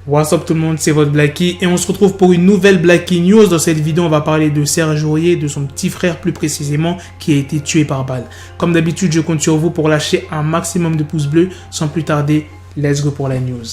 What's up tout le monde, c'est votre Blacky et on se retrouve pour une nouvelle Blacky News. Dans cette vidéo, on va parler de Serge Aurier, de son petit frère plus précisément, qui a été tué par balle. Comme d'habitude, je compte sur vous pour lâcher un maximum de pouces bleus. Sans plus tarder, let's go pour la news.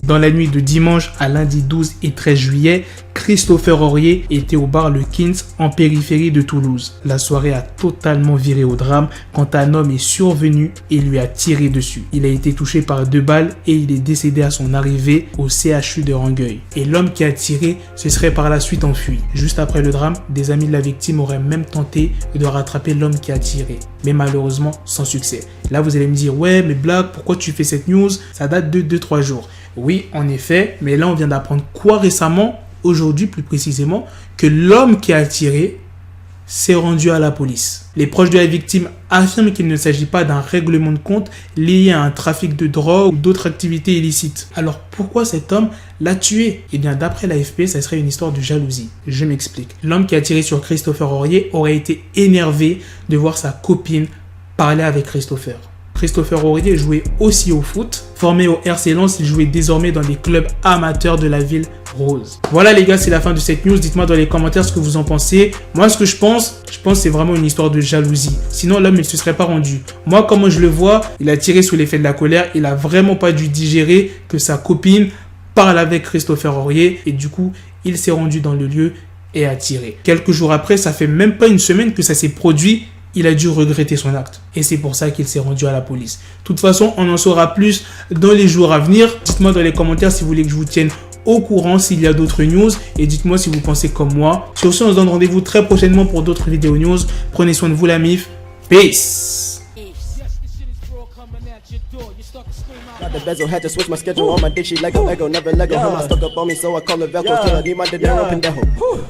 Dans la nuit de dimanche à lundi 12 et 13 juillet, Christopher Aurier était au bar Le Kins en périphérie de Toulouse. La soirée a totalement viré au drame quand un homme est survenu et lui a tiré dessus. Il a été touché par 2 balles et il est décédé à son arrivée au CHU de Rangueil. Et l'homme qui a tiré se serait par la suite enfui. Juste après le drame, des amis de la victime auraient même tenté de rattraper l'homme qui a tiré, mais malheureusement sans succès. Là vous allez me dire, ouais mais Black, pourquoi tu fais cette news? Ça date de 2-3 jours. Oui, en effet, mais là on vient d'apprendre quoi récemment, aujourd'hui plus précisément, que l'homme qui a tiré s'est rendu à la police. Les proches de la victime affirment qu'il ne s'agit pas d'un règlement de compte lié à un trafic de drogue ou d'autres activités illicites. Alors pourquoi cet homme l'a tué? Eh bien d'après l'AFP, ça serait une histoire de jalousie. Je m'explique. L'homme qui a tiré sur Christopher Aurier aurait été énervé de voir sa copine parler avec Christopher. Christopher Aurier jouait aussi au foot. Formé au RC Lens, il jouait désormais dans des clubs amateurs de la ville rose. Voilà les gars, c'est la fin de cette news. Dites-moi dans les commentaires ce que vous en pensez. Moi, ce que je pense que c'est vraiment une histoire de jalousie. Sinon, l'homme, il ne se serait pas rendu. Moi, comment je le vois, il a tiré sous l'effet de la colère. Il a vraiment pas dû digérer que sa copine parle avec Christopher Aurier. Et du coup, il s'est rendu dans le lieu et a tiré. Quelques jours après, ça fait même pas une semaine que ça s'est produit. Il a dû regretter son acte. Et c'est pour ça qu'il s'est rendu à la police. De toute façon, on en saura plus dans les jours à venir. Dites-moi dans les commentaires si vous voulez que je vous tienne au courant s'il y a d'autres news. Et dites-moi si vous pensez comme moi. Sur ce, on se donne rendez-vous très prochainement pour d'autres vidéos news. Prenez soin de vous la MIF. Peace. Got the bezel, had to switch my schedule. On my dick, she Lego, never Lego. Him, I stuck up on me, so I call it Velcro. Till I need my dinero pendejo.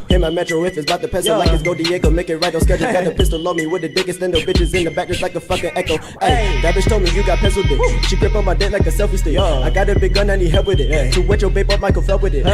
Him, my metro, if it's about the peso, like it's Go Diego, make it right on schedule. Got the pistol on me with the biggest endo bitches in the back, just like a fucking echo. Hey, that bitch told me you got pencil dick. She grip on my dick like a selfie stick. I got a big gun, I need help with it. To wet your babe up, Michael fell with it.